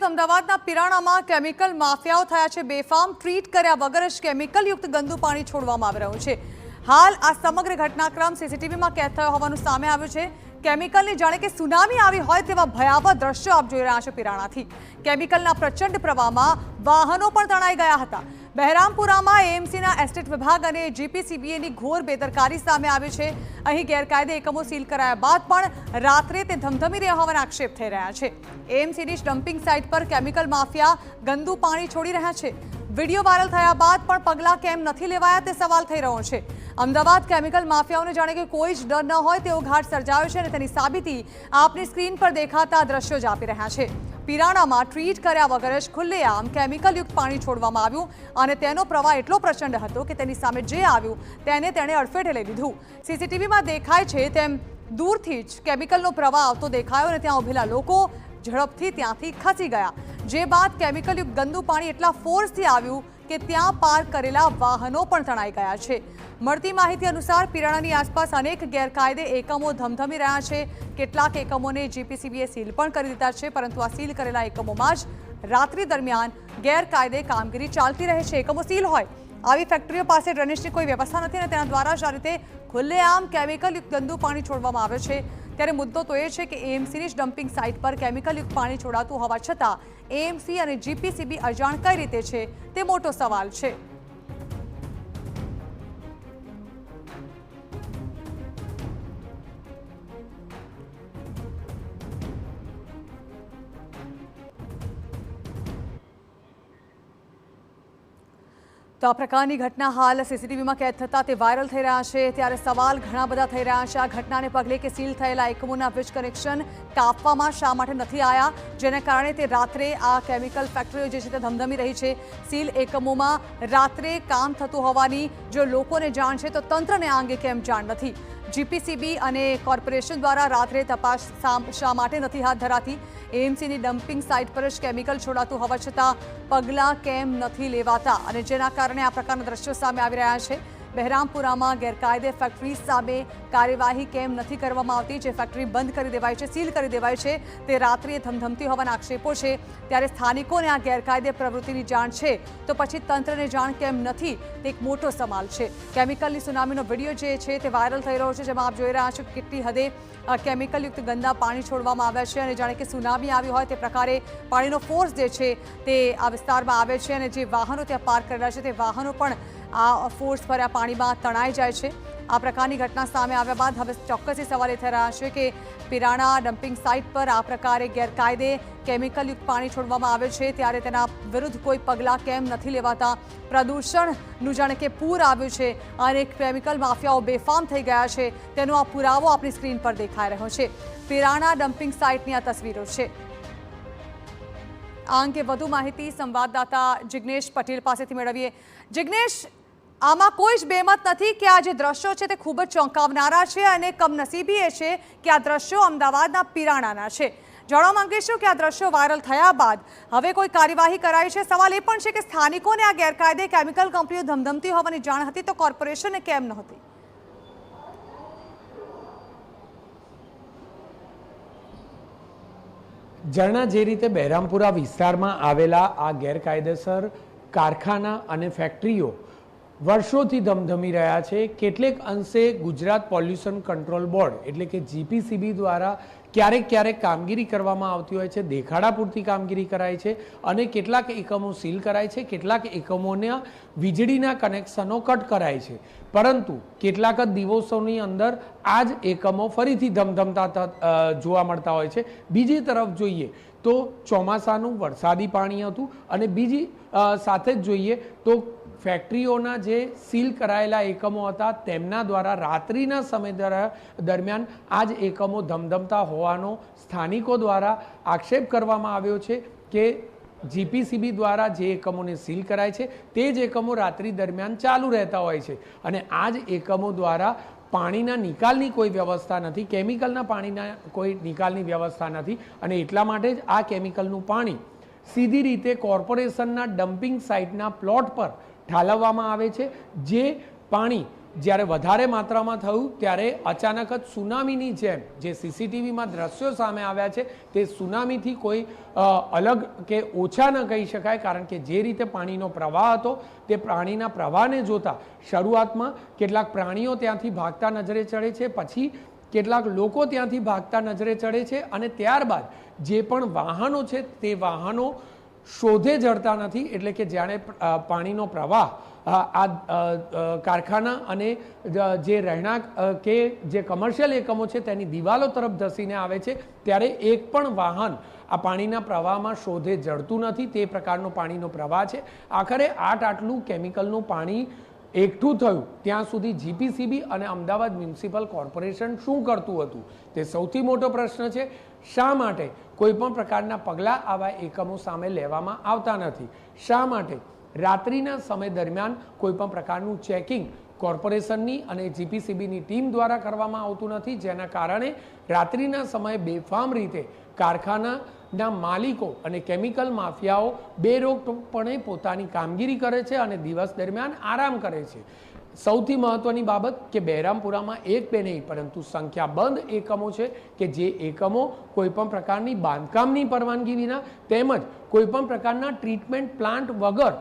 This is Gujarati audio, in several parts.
તો અમદાવાદના પિરાણામાં કેમિકલ માફિયાઓ થયા છે બેફામ. ટ્રીટ કર્યા વગર જ કેમિકલયુક્ત ગંદુ પાણી છોડવામાં આવી રહ્યું છે. હાલ આ સમગ્ર ઘટનાક્રમ સીસીટીવીમાં કેદ થયો હોવાનું સામે આવ્યું છે. કેમિકલની જાણે કે સુનામી આવી હોય તેવા ભયાવહ દ્રશ્યો આપ જોઈ રહ્યા છો પિરાણાથી. કેમિકલના પ્રચંડ પ્રવાહમાં વાહનો પણ તણાઈ ગયા હતા. બહેરામપુરામાં એએમસીના એસ્ટેટ વિભાગ અને જીપીસીબીની ઘોર બેદરકારી સામે આવી છે. અહીં ગેરકાયદે એકમો સીલ કરાયા બાદ પણ રાત્રે તે ધમધમી રહ્યા હોવાના આક્ષેપ થઈ રહ્યા છે. એએમસીની ડમ્પિંગ સાઇટ પર કેમિકલ માફિયા ગંદુ પાણી છોડી રહ્યા છે. વિડીયો વાયરલ થયા બાદ પણ પગલાં કેમ નથી લેવાયા તે સવાલ થઈ રહ્યો છે. અમદાવાદ કેમિકલ માફિયાઓને જાણે કે કોઈ જ ડર ન હોય તેવો ઘાટ સર્જાયો છે અને તેની સાબિતી આપની સ્ક્રીન પર દેખાતા દ્રશ્યો જ આપી રહ્યા છે. પિરાણામાં ટ્રીટ કર્યા વગર જ ખુલ્લેઆમ કેમિકલયુક્ત પાણી છોડવામાં આવ્યું અને તેનો પ્રવાહ એટલો પ્રચંડ હતો કે તેની સામે જે આવ્યું તેણે અડફેટે લઈ લીધું. સીસીટીવીમાં દેખાય છે તેમ દૂરથી જ કેમિકલનો પ્રવાહ આવતો દેખાયો અને ત્યાં ઉભેલા લોકો ઝડપથી ત્યાંથી ખસી ગયા. જે બાદ કેમિકલયુક્ત ગંદુ પાણી એટલા ફોર્સથી આવ્યું કે ત્યાં પાર્ક કરેલા વાહનો પણ તણાઈ ગયા છે. મળતી માહિતી અનુસાર પિરાણાની આસપાસ અનેક ગેરકાયદે એકમો ધમધમી રહ્યા છે. કેટલાક એકમોને જીપીસીબીએ સીલ પણ કરી દીધા છે, પરંતુ આ સીલ કરેલા એકમોમાં જ રાત્રિ દરમિયાન ગેરકાયદે કામગીરી ચાલતી રહે છે. એકમો સીલ હોય આવી ફેક્ટરીઓ પાસે ડ્રેનેજની કોઈ વ્યવસ્થા નથી અને તેના દ્વારા જ આ રીતે ખુલ્લેઆમ કેમિકલયુક્ત ગંદુ પાણી છોડવામાં આવે છે. ત્યારે મુદ્દો તો એ છે કે એએમસીની જ ડમ્પિંગ સાઇટ પર કેમિકલયુક્ત પાણી છોડાતું હોવા છતાં એએમસી અને જીપીસીબી અજાણ કઈ રીતે છે તે મોટો સવાલ છે. તો આ પ્રકારની ઘટના હાલ સીસીટીવીમાં કેદ થતા તે વાયરલ થઈ રહ્યા છે. ત્યારે સવાલ ઘણા બધા થઈ રહ્યા છે આ ઘટનાને પગલે કે સીલ થયેલા એકમોના વીજ કનેક્શન કાપવામાં શા માટે નથી આવ્યા, જેને કારણે તે રાત્રે આ કેમિકલ ફેક્ટરીઓ જે છે તે ધમધમી રહી છે. સીલ એકમોમાં રાત્રે કામ થતું હોવાની જો લોકોને જાણ છે તો તંત્રને આ અંગે કેમ જાણ નથી? જીપીસીબી અને કોર્પોરેશન દ્વારા રાત્રે તપાસ શા માટે નથી હાથ ધરાતી? એએમસીની ડમ્પિંગ સાઇટ પર જ કેમિકલ છોડાતું હોવા છતાં પગલાં કેમ નથી લેવાતા અને જેના કારણે આ પ્રકારના દ્રશ્યો સામે આવી રહ્યા છે. બહેરામપુરામાં ગેરકાયદે ફેક્ટરી સામે કાર્યવાહી કેમ નથી કરવામાં આવતી? જે ફેક્ટરી બંધ કરી દેવાય છે, સીલ કરી દેવાય છે, તે રાત્રે ધમધમતી હોવાના આક્ષેપો છે. ત્યારે સ્થાનિકોને આ ગેરકાયદે પ્રવૃત્તિની જાણ છે તો પછી તંત્રને જાણ કેમ નથી તે એક મોટો સવાલ છે. કેમિકલની સુનામીનો વિડીયો જે છે તે વાયરલ થઈ રહ્યો છે, જેમાં આપ જોઈ રહ્યા છો કેટલી હદે કેમિકલયુક્ત ગંદા પાણી છોડવામાં આવ્યા છે અને જાણે કે સુનામી આવી હોય તે પ્રકારે પાણીનો ફોર્સ જે છે તે આ વિસ્તારમાં આવે છે અને જે વાહનો ત્યાં પાર્ક કરેલા છે તે વાહનો પણ આ ફોર્સ ભર્યા પાણીમાં તણાઈ જાય છે. આ પ્રકારની ઘટના સામે આવ્યા બાદ હવે ચોક્કસથી સવાલ એ થઈ રહ્યા છે કે પિરાણા ડમ્પિંગ સાઇટ પર આ પ્રકારે ગેરકાયદે કેમિકલયુક્ત પાણી છોડવામાં આવે છે ત્યારે તેના વિરુદ્ધ કોઈ પગલાં કેમ નથી લેવાતા? પ્રદૂષણનું જાણે કે પૂર આવ્યું છે અને કેમિકલ માફિયાઓ બેફામ થઈ ગયા છે તેનો આ પુરાવો આપણી સ્ક્રીન પર દેખાઈ રહ્યો છે. પિરાણા ડમ્પિંગ સાઇટની આ તસવીરો છે. આ અંગે વધુ માહિતી સંવાદદાતા જિગ્નેશ પટેલ પાસેથી મેળવીએ. જિગ્નેશ, આમાં કોઈ જ બેમત નથી કે આ જે દ્રશ્યો છે તે ખૂબ જ ચોંકાવનારા છે અને કમનસીબી એ છે કે આ દ્રશ્યો અમદાવાદના પિરાણાના છે. જાણવા માંગીશું કે આ દ્રશ્યો વાયરલ થયા બાદ હવે કોઈ કાર્યવાહી કરાઈ છે? સવાલ એ પણ છે કે સ્થાનિકોને આ ગેરકાયદે કેમિકલ કંપનીઓ ધમધમતી હોવાની જાણ હતી તો કોર્પોરેશનને કેમ નહોતી? ઝરણા, જે રીતે બહેરામપુરા વિસ્તારમાં આવેલા આ ગેરકાયદેસર કારખાના અને ફેક્ટરીઓ વર્ષોથી ધમધમી રહ્યા છે, કેટલેક અંશે ગુજરાત પોલ્યુશન કંટ્રોલ બોર્ડ એટલે કે જીપીસીબી દ્વારા ક્યારેક કામગીરી કરવામાં આવતી હોય છે, દેખાડા પૂરતી કામગીરી કરાય છે અને કેટલાક એકમો સીલ કરાય છે, કેટલાક એકમોના વીજળીના કનેક્શનો કટ કરાય છે. પરંતુ કેટલાક જ દિવસોની અંદર આ જ એકમો ફરીથી ધમધમતા જોવા મળતા હોય છે. બીજી તરફ જોઈએ તો ચોમાસાનું વરસાદી પાણી હતું અને બીજી સાથે જ જોઈએ તો ફેક્ટરીઓના જે સીલ કરાયેલા એકમો હતા તેમના દ્વારા રાત્રિના સમય દરમિયાન આ જ એકમો ધમધમતા હોવાનો સ્થાનિકો દ્વારા આક્ષેપ કરવામાં આવ્યો છે કે જીપીસીબી દ્વારા જે એકમોને સીલ કરાય છે તે જ એકમો રાત્રિ દરમિયાન ચાલુ રહેતા હોય છે અને આ જ એકમો દ્વારા પાણીના નિકાલની કોઈ વ્યવસ્થા નથી, કેમિકલના પાણીના કોઈ નિકાલની વ્યવસ્થા નથી અને એટલા માટે જ આ કેમિકલનું પાણી સીધી રીતે કોર્પોરેશનના ડમ્પિંગ સાઇટના પ્લોટ પર ઠાલવવામાં આવે છે. જે પાણી જ્યારે વધારે માત્રામાં થયું ત્યારે અચાનક જ સુનામીની જેમ જે સીસીટીવીમાં દ્રશ્યો સામે આવ્યા છે તે સુનામીથી કોઈ અલગ કે ઓછા ન કહી શકાય, કારણ કે જે રીતે પાણીનો પ્રવાહ હતો તે પાણીના પ્રવાહને જોતા શરૂઆતમાં કેટલાક પ્રાણીઓ ત્યાંથી ભાગતા નજરે ચડે છે, પછી કેટલાક લોકો ત્યાંથી ભાગતા નજરે ચડે છે અને ત્યારબાદ જે પણ વાહનો છે તે વાહનો શોધે જડતા નથી. એટલે કે જાણે પાણીનો પ્રવાહ આ કારખાના અને જે રહેણાંક કે જે કમર્શિયલ એકમો છે તેની દિવાલો તરફ ધસીને આવે છે ત્યારે એક પણ વાહન આ પાણીના પ્રવાહમાં શોધે જડતું નથી. તે પ્રકારનો પાણીનો પ્રવાહ છે. આખરે આટલું કેમિકલનું પાણી એકઠું થયું ત્યાં સુધી જીપીસીબી અને અમદાવાદ મ્યુનિસિપલ કોર્પોરેશન શું કરતું હતું તે સૌથી મોટો પ્રશ્ન છે. શા માટે કોઈ પણ પ્રકારના પગલાં આવા એકમો સામે લેવામાં આવતા નથી? શા માટે રાત્રિના સમય દરમિયાન કોઈ પણ પ્રકારનું ચેકિંગ કોર્પોરેશનની અને જીપીસીબીની ટીમ દ્વારા કરવામાં આવતું નથી, જેના કારણે રાત્રિના સમયે બેફામ રીતે કારખાનાના માલિકો અને કેમિકલ માફિયાઓ બેરોકટોકપણે પોતાની કામગીરી કરે છે અને દિવસ દરમિયાન આરામ કરે છે. સૌથી મહત્વની બાબત કે બહેરામપુરામાં એક બે નહીં પરંતુ સંખ્યાબંધ એકમો છે કે જે એકમો કોઈપણ પ્રકારની બાંધકામની પરવાનગી વિના તેમજ કોઈપણ પ્રકારના ટ્રીટમેન્ટ પ્લાન્ટ વગર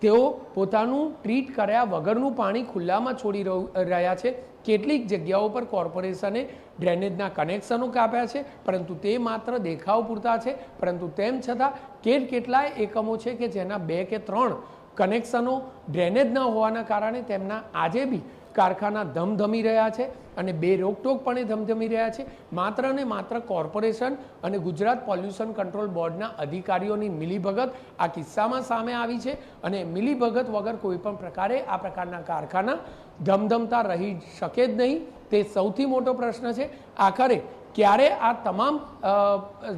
તેઓ પોતાનું ટ્રીટ કર્યા વગરનું પાણી ખુલ્લામાં છોડી રહ્યા છે. કેટલીક જગ્યાઓ પર કોર્પોરેશને ડ્રેનેજના કનેક્શનો કાપ્યા છે, પરંતુ તે માત્ર દેખાવ પૂરતા છે. પરંતુ તેમ છતાં કેટલાય એકમો છે કે જેના 2 કે 3 કનેક્શનો ડ્રેનેજ ન હોવાના કારણે તેમના આજે બી કારખાના ધમધમી રહ્યા છે અને બેરોકટોકપણે ધમધમી રહ્યા છે. માત્ર ને માત્ર કોર્પોરેશન અને ગુજરાત પોલ્યુશન કંટ્રોલ બોર્ડના અધિકારીઓની મિલીભગત આ કિસ્સામાં સામે આવી છે અને મિલીભગત વગર કોઈ પણ પ્રકારે આ પ્રકારના કારખાના ધમધમતા રહી શકે જ નહીં. તે સૌથી મોટો પ્રશ્ન છે. આખરે ક્યારે આ તમામ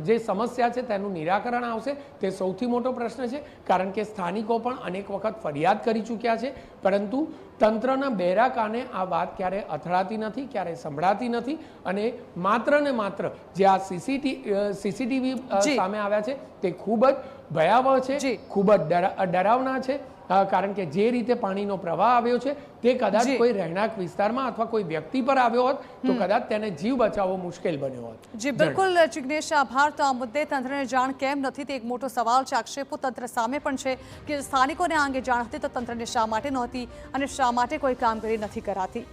જે સમસ્યા છે તેનું નિરાકરણ આવશે તે સૌથી મોટો પ્રશ્ન છે, કારણ કે સ્થાનિકો પણ અનેક વખત ફરિયાદ કરી ચૂક્યા છે, પરંતુ તંત્રના બહેરા કાને આ વાત ક્યારે અથડાતી નથી, ક્યારે સંભળાતી નથી. અને માત્ર ને માત્ર જે આ સીસીટીવી સામે આવ્યા છે તે ખૂબ જ ભયાવહ છે, ખૂબ જ ડરાવના છે, કારણ કે જે રીતે પાણીનો પ્રવાહ આવ્યો છે તે કદાચ કોઈ રહેણાંક વિસ્તારમાં અથવા કોઈ વ્યક્તિ પર આવ્યો હોત તો કદાચ તેને જીવ બચાવવો મુશ્કેલ બન્યો હોત. જી બિલકુલ જિગ્નેશ, આભાર. તો આ મુદ્દે તંત્રને જાણ કેમ નથી તે એક મોટો સવાલ છે. આક્ષેપો તંત્ર સામે પણ છે કે સ્થાનિકોને આ અંગે જાણ હતી તો તંત્રને શા માટે નહોતી અને શા માટે કોઈ કામગીરી નથી કરાતી.